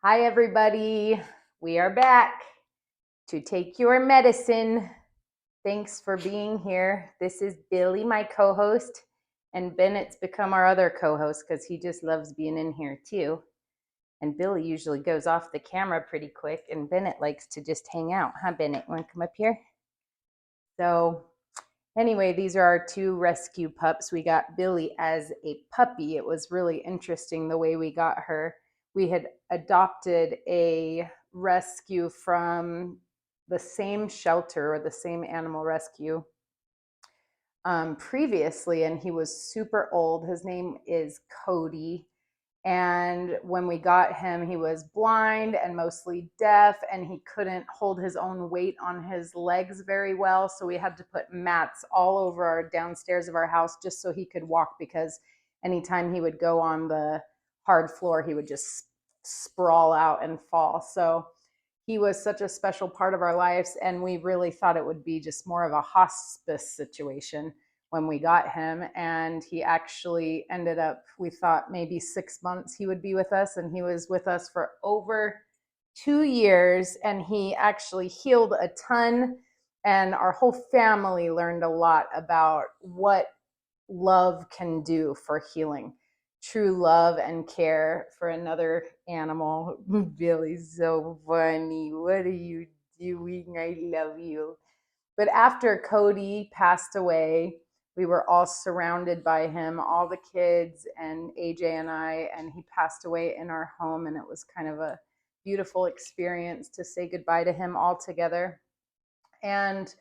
Hi, everybody. We are back to take your medicine. Thanks for being here. This is Billy, my co host, and Bennett's become our other co host because he just loves being in here too. And Billy usually goes off the camera pretty quick, and Bennett likes to just hang out. Huh, Bennett? Want to come up here? So, anyway, these are our two rescue pups. We got Billy as a puppy. It was really interesting the way we got her. We had adopted a rescue from the same shelter or the same animal rescue previously, and he was super old. His name is Cody. And when we got him, he was blind and mostly deaf, and he couldn't hold his own weight on his legs very well. So we had to put mats all over our downstairs of our house just so he could walk, because anytime he would go on the hard floor, he would just sprawl out and fall. So he was such a special part of our lives, and we really thought it would be just more of a hospice situation when we got him. And he actually ended up, we thought maybe 6 months he would be with us, and he was with us for over 2 years, and he actually healed a ton, and our whole family learned a lot about what love can do for healing. True love and care for another animal. Billy's so funny. What are you doing? I love you. But after Cody passed away, we were all surrounded by him, all the kids and AJ and I, and he passed away in our home. And it was kind of a beautiful experience to say goodbye to him all together. And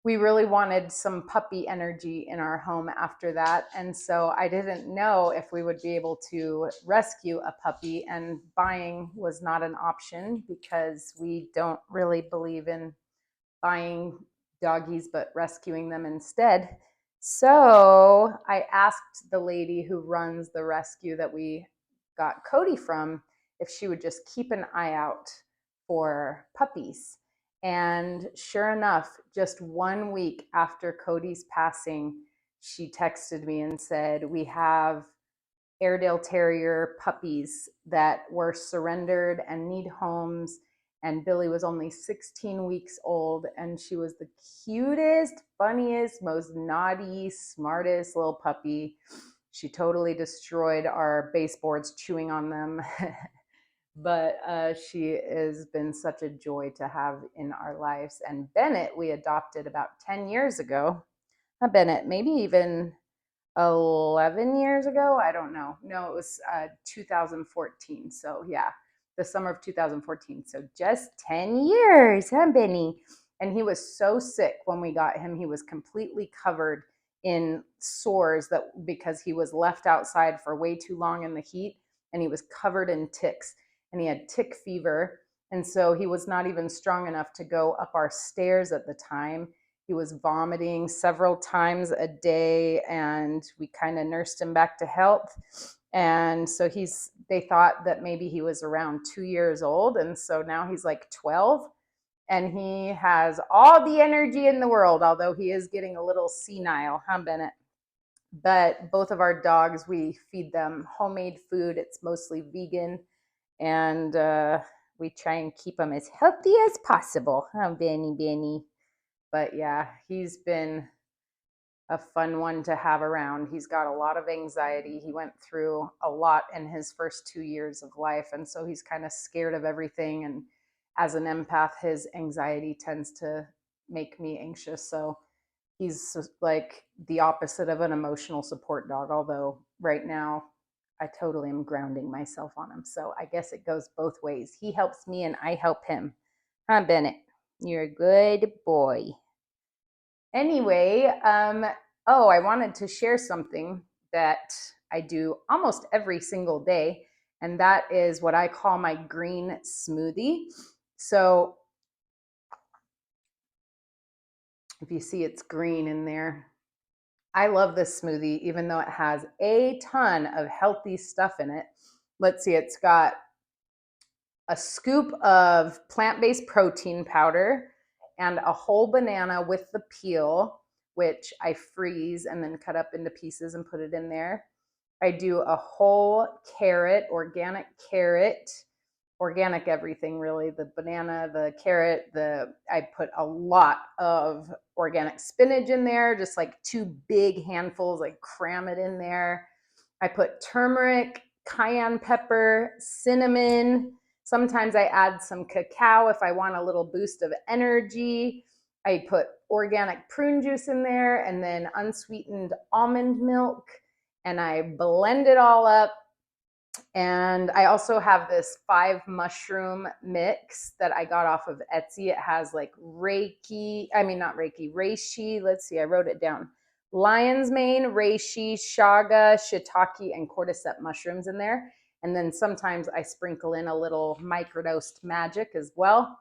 we really wanted some puppy energy in our home after that. And so I didn't know if we would be able to rescue a puppy, and buying was not an option because we don't really believe in buying doggies, but rescuing them instead. So I asked the lady who runs the rescue that we got Cody from if she would just keep an eye out for puppies. And sure enough, just 1 week after Cody's passing, she texted me and said, "We have Airedale Terrier puppies that were surrendered and need homes." And Billy was only 16 weeks old, and she was the cutest, funniest, most naughty, smartest little puppy. She totally destroyed our baseboards chewing on them. But she has been such a joy to have in our lives. And Bennett, we adopted about 10 years ago. Not Bennett, maybe even 11 years ago. I don't know. No, it was 2014. So, yeah, the summer of 2014. So, just 10 years, huh, Benny? And he was so sick when we got him. He was completely covered in sores because he was left outside for way too long in the heat, and he was covered in ticks, and he had tick fever. And so he was not even strong enough to go up our stairs at the time. He was vomiting several times a day, and we kind of nursed him back to health. And so they thought that maybe he was around 2 years old. And so now he's like 12, and he has all the energy in the world, although he is getting a little senile, huh, Bennett? But both of our dogs, we feed them homemade food. It's mostly vegan. And we try and keep them as healthy as possible, huh, Benny? But yeah, he's been a fun one to have around. He's got a lot of anxiety. He went through a lot in his first 2 years of life, and so he's kind of scared of everything. And as an empath, his anxiety tends to make me anxious. So he's like the opposite of an emotional support dog, although right now I totally am grounding myself on him. So I guess it goes both ways. He helps me and I help him. Huh, Bennett? You're a good boy. Anyway, I wanted to share something that I do almost every single day, and that is what I call my green smoothie. So if you see it's green in there, I love this smoothie, even though it has a ton of healthy stuff in it. Let's see, it's got a scoop of plant-based protein powder and a whole banana with the peel, which I freeze and then cut up into pieces and put it in there. I do a whole carrot, organic carrot, organic everything really, the banana, the carrot, I put a lot of organic spinach in there, just like 2 big handfuls, like cram it in there. I put turmeric, cayenne pepper, cinnamon. Sometimes I add some cacao if I want a little boost of energy. I put organic prune juice in there and then unsweetened almond milk, and I blend it all up. And I also have this 5 mushroom mix that I got off of Etsy. It has like reishi. Let's see, I wrote it down. Lion's mane, reishi, shaga, shiitake, and cordyceps mushrooms in there. And then sometimes I sprinkle in a little microdosed magic as well.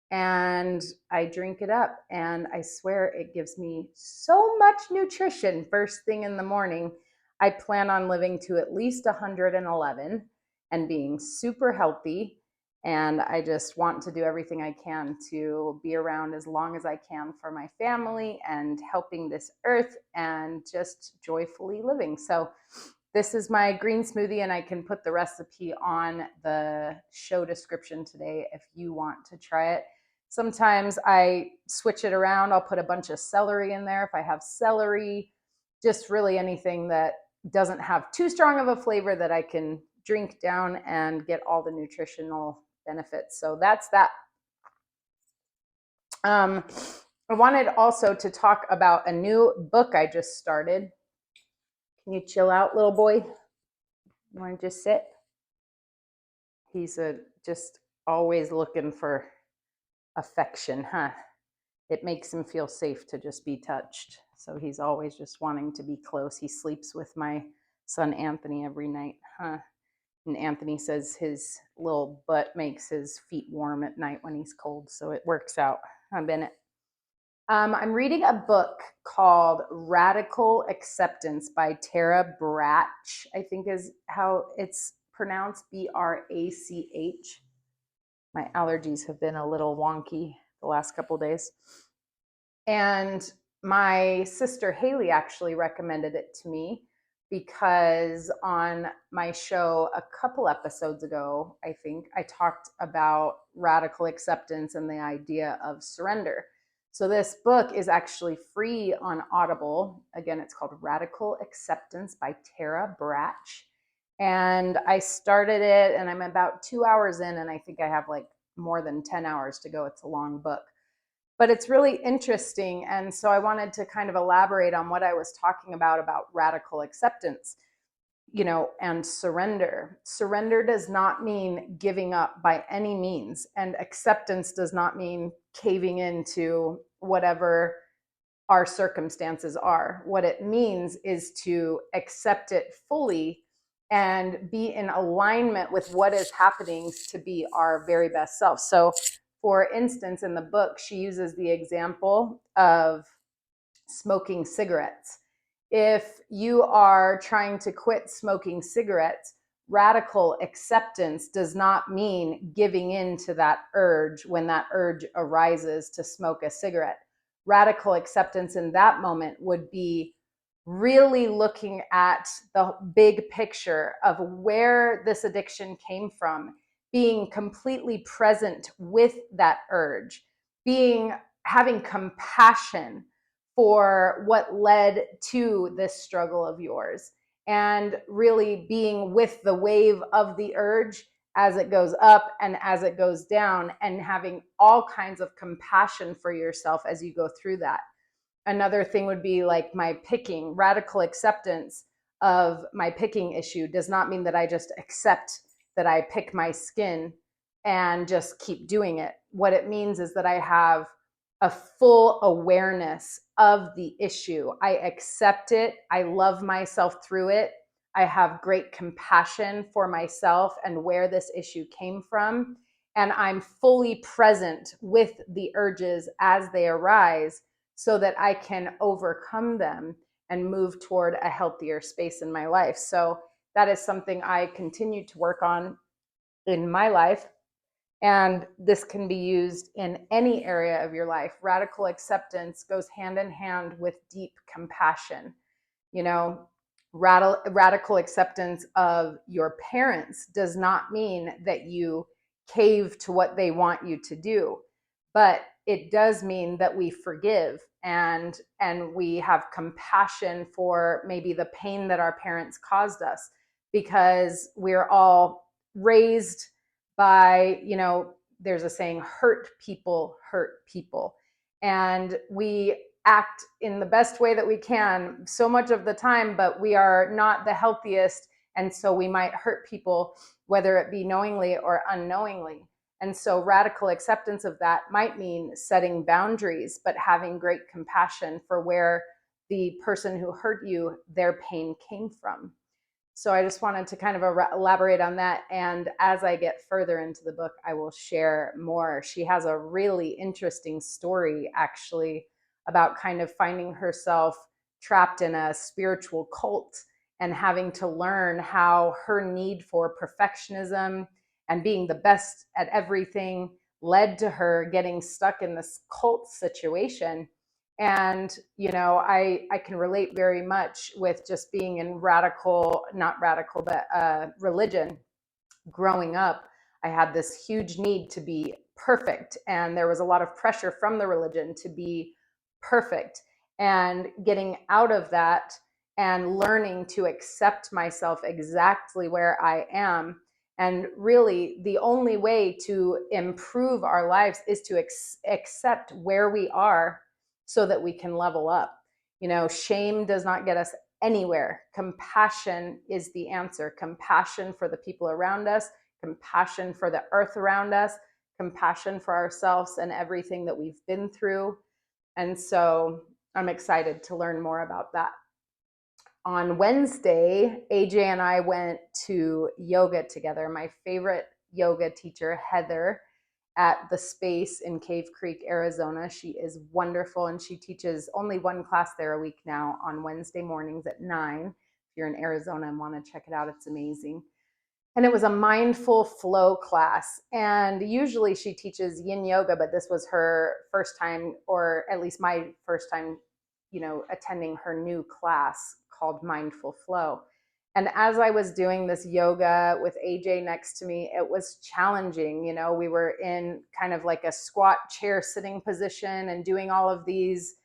And I drink it up. And I swear it gives me so much nutrition first thing in the morning. I plan on living to at least 111 and being super healthy. And I just want to do everything I can to be around as long as I can for my family and helping this earth and just joyfully living. So this is my green smoothie, and I can put the recipe on the show description today if you want to try it. Sometimes I switch it around. I'll put a bunch of celery in there if I have celery, just really anything that doesn't have too strong of a flavor that I can drink down and get all the nutritional benefits. So that's that. I wanted also to talk about a new book I just started. Can you chill out, little boy? You want to just sit? He's just always looking for affection, huh? It makes him feel safe to just be touched. So he's always just wanting to be close. He sleeps with my son Anthony every night, huh? And Anthony says his little butt makes his feet warm at night when he's cold. So it works out. Huh, Bennett? I'm reading a book called Radical Acceptance by Tara Brach, I think is how it's pronounced, Brach. My allergies have been a little wonky the last couple of days. And my sister Haley actually recommended it to me because on my show a couple episodes ago, I think I talked about radical acceptance and the idea of surrender. So this book is actually free on Audible. Again, it's called Radical Acceptance by Tara Brach. And I started it and I'm about 2 hours in, and I think I have like more than 10 hours to go. It's a long book, but it's really interesting. And so I wanted to kind of elaborate on what I was talking about radical acceptance, and surrender. Surrender does not mean giving up by any means. And acceptance does not mean caving into whatever our circumstances are. What it means is to accept it fully and be in alignment with what is happening to be our very best self. So, for instance, in the book, she uses the example of smoking cigarettes. If you are trying to quit smoking cigarettes, radical acceptance does not mean giving in to that urge when that urge arises to smoke a cigarette. Radical acceptance in that moment would be really looking at the big picture of where this addiction came from, being completely present with that urge, having compassion for what led to this struggle of yours, and really being with the wave of the urge as it goes up and as it goes down, and having all kinds of compassion for yourself as you go through that. Another thing would be like my picking. Radical acceptance of my picking issue does not mean that I just accept that I pick my skin and just keep doing it. What it means is that I have a full awareness of the issue. I accept it. I love myself through it. I have great compassion for myself and where this issue came from. And I'm fully present with the urges as they arise so that I can overcome them and move toward a healthier space in my life. So that is something I continue to work on in my life. And this can be used in any area of your life. Radical acceptance goes hand in hand with deep compassion. Radical acceptance of your parents does not mean that you cave to what they want you to do. But it does mean that we forgive and we have compassion for maybe the pain that our parents caused us, because we're all raised by, there's a saying, hurt people hurt people. And we act in the best way that we can so much of the time, but we are not the healthiest. And so we might hurt people, whether it be knowingly or unknowingly. And so radical acceptance of that might mean setting boundaries, but having great compassion for where the person who hurt you, their pain came from. So I just wanted to kind of elaborate on that. And as I get further into the book, I will share more. She has a really interesting story, actually, about kind of finding herself trapped in a spiritual cult and having to learn how her need for perfectionism and being the best at everything led to her getting stuck in this cult situation. And, I can relate very much with just being in not radical, but religion. Growing up, I had this huge need to be perfect. And there was a lot of pressure from the religion to be perfect. And getting out of that and learning to accept myself exactly where I am. And really, the only way to improve our lives is to accept where we are so that we can level up. Shame does not get us anywhere. Compassion is the answer. Compassion for the people around us, compassion for the earth around us, compassion for ourselves and everything that we've been through. And so I'm excited to learn more about that. On Wednesday, AJ and I went to yoga together. My favorite yoga teacher, Heather, at the Space in Cave Creek, Arizona. She is wonderful, and she teaches only one class there a week now on Wednesday mornings at 9. If you're in Arizona and want to check it out, it's amazing. And it was a mindful flow class. And usually she teaches yin yoga, but this was her first time, or at least my first time, attending her new class called Mindful Flow. And as I was doing this yoga with AJ next to me, it was challenging. We were in kind of like a squat chair sitting position and doing all of these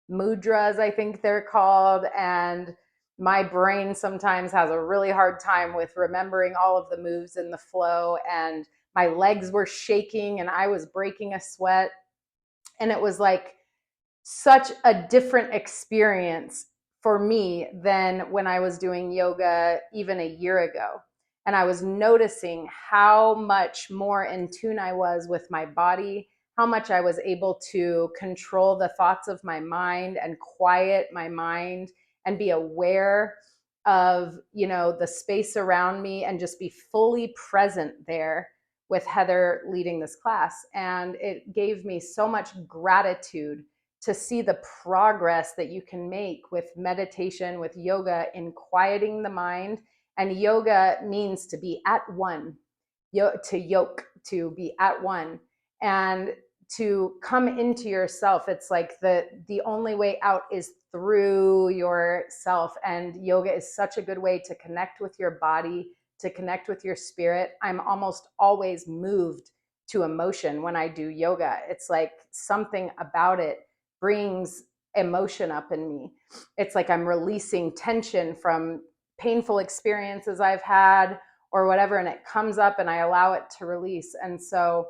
mudras, I think they're called. And my brain sometimes has a really hard time with remembering all of the moves in the flow. And my legs were shaking and I was breaking a sweat. And it was like such a different experience for me than when I was doing yoga even a year ago. And I was noticing how much more in tune I was with my body, how much I was able to control the thoughts of my mind and quiet my mind and be aware of, the space around me and just be fully present there with Heather leading this class. And it gave me so much gratitude to see the progress that you can make with meditation, with yoga, in quieting the mind. And yoga means to be at one, to be at one, and to come into yourself. It's like the only way out is through yourself. And yoga is such a good way to connect with your body, to connect with your spirit. I'm almost always moved to emotion when I do yoga. It's like something about it brings emotion up in me. It's like I'm releasing tension from painful experiences I've had or whatever, and it comes up and I allow it to release. And so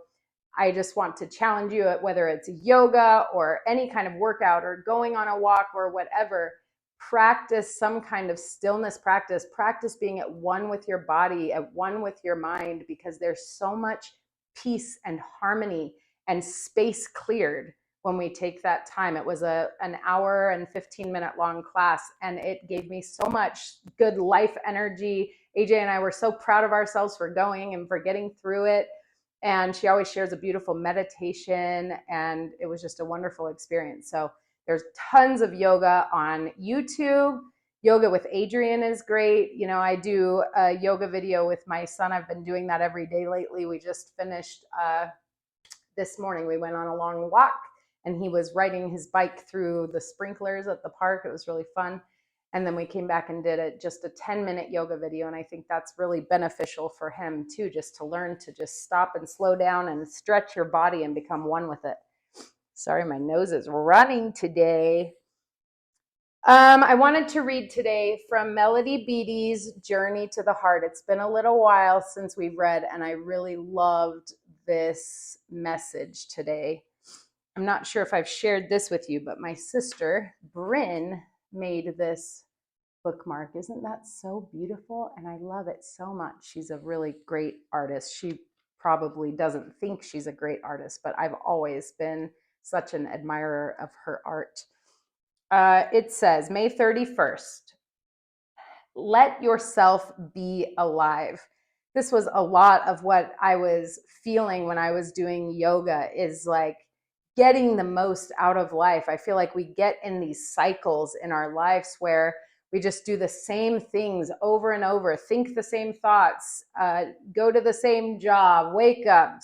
I just want to challenge you, whether it's yoga or any kind of workout or going on a walk or whatever, practice some kind of stillness practice being at one with your body, at one with your mind, because there's so much peace and harmony and space cleared when we take that time. It was an hour and 15-minute long class, and it gave me so much good life energy. AJ and I were so proud of ourselves for going and for getting through it. And she always shares a beautiful meditation, and it was just a wonderful experience. So there's tons of yoga on YouTube. Yoga with Adriene is great. I do a yoga video with my son. I've been doing that every day lately. We just finished this morning. We went on a long walk and he was riding his bike through the sprinklers at the park. It was really fun. And then we came back and did just a 10-minute yoga video. And I think that's really beneficial for him too, just to learn to just stop and slow down and stretch your body and become one with it. Sorry, my nose is running today. I wanted to read today from Melody Beattie's Journey to the Heart. It's been a little while since we've read, and I really loved this message today. I'm not sure if I've shared this with you, but my sister, Bryn, made this bookmark. Isn't that so beautiful? And I love it so much. She's a really great artist. She probably doesn't think she's a great artist, but I've always been such an admirer of her art. It says, May 31st, let yourself be alive. This was a lot of what I was feeling when I was doing yoga, is like getting the most out of life. I feel like we get in these cycles in our lives where we just do the same things over and over, think the same thoughts, go to the same job, wake up,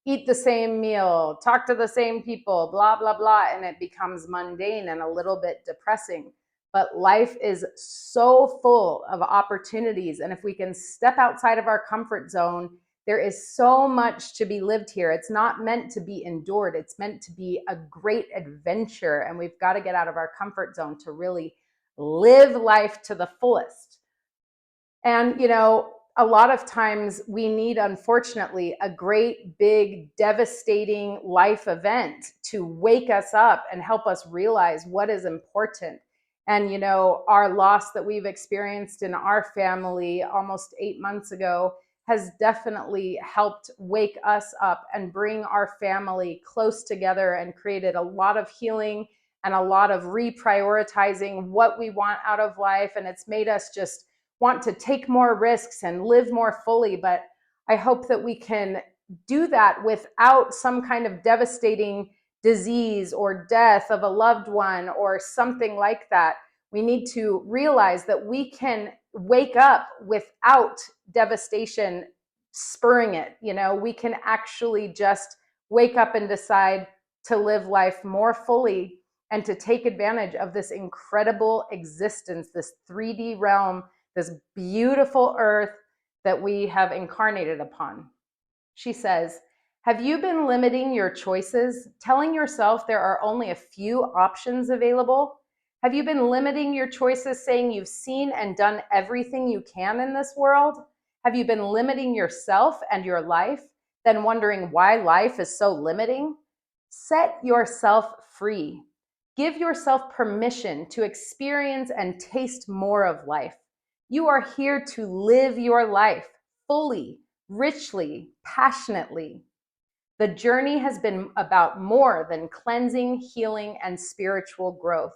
eat the same meal, talk to the same people, blah, blah, blah. And it becomes mundane and a little bit depressing. But life is so full of opportunities. And if we can step outside of our comfort zone, there is so much to be lived here. It's not meant to be endured. It's meant to be a great adventure. And we've got to get out of our comfort zone to really live life to the fullest. And, a lot of times we need, unfortunately, a great, big, devastating life event to wake us up and help us realize what is important. And, our loss that we've experienced in our family almost 8 months ago has definitely helped wake us up and bring our family close together and created a lot of healing and a lot of reprioritizing what we want out of life. And it's made us just want to take more risks and live more fully. But I hope that we can do that without some kind of devastating disease or death of a loved one or something like that. We need to realize that we can wake up without devastation spurring it. We can actually just wake up and decide to live life more fully and to take advantage of this incredible existence, this 3D realm, this beautiful earth that we have incarnated upon. She says, have you been limiting your choices, telling yourself there are only a few options available? Have you been limiting your choices, saying you've seen and done everything you can in this world? Have you been limiting yourself and your life, then wondering why life is so limiting? Set yourself free. Give yourself permission to experience and taste more of life. You are here to live your life fully, richly, passionately. The journey has been about more than cleansing, healing, and spiritual growth.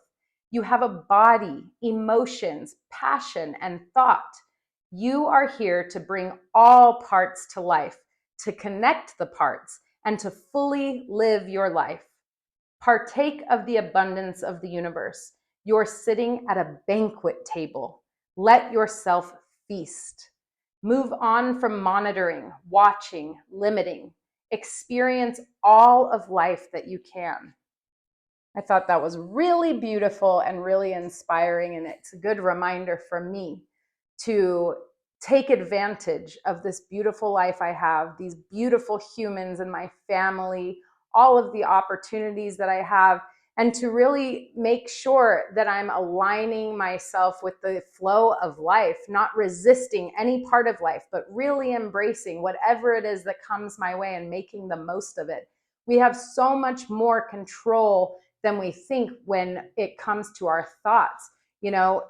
You have a body, emotions, passion, and thought. You are here to bring all parts to life, to connect the parts, and to fully live your life. Partake of the abundance of the universe. You're sitting at a banquet table. Let yourself feast. Move on from monitoring, watching, limiting. Experience all of life that you can. I thought that was really beautiful and really inspiring, and it's a good reminder for me to take advantage of this beautiful life I have, these beautiful humans in my family, all of the opportunities that I have, and to really make sure that I'm aligning myself with the flow of life, not resisting any part of life, but really embracing whatever it is that comes my way and making the most of it. We have so much more control than we think when it comes to our thoughts.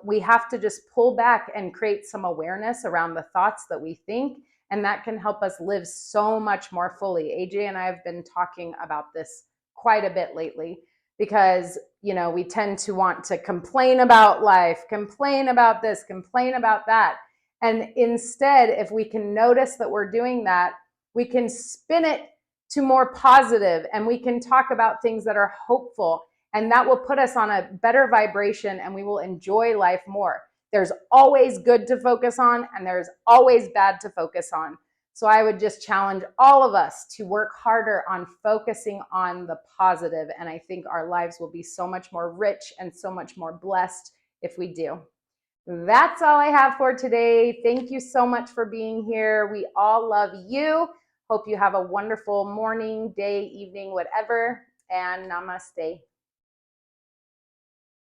We have to just pull back and create some awareness around the thoughts that we think, and that can help us live so much more fully. AJ and I have been talking about this quite a bit lately because, we tend to want to complain about life, complain about this, complain about that. And instead, if we can notice that we're doing that, we can spin it to more positive, and we can talk about things that are hopeful, and that will put us on a better vibration, and we will enjoy life more. There's always good to focus on, and there's always bad to focus on. So I would just challenge all of us to work harder on focusing on the positive, and I think our lives will be so much more rich and so much more blessed if we do. That's all I have for today. Thank you so much for being here. We all love you. Hope you have a wonderful morning, day, evening, whatever, and namaste.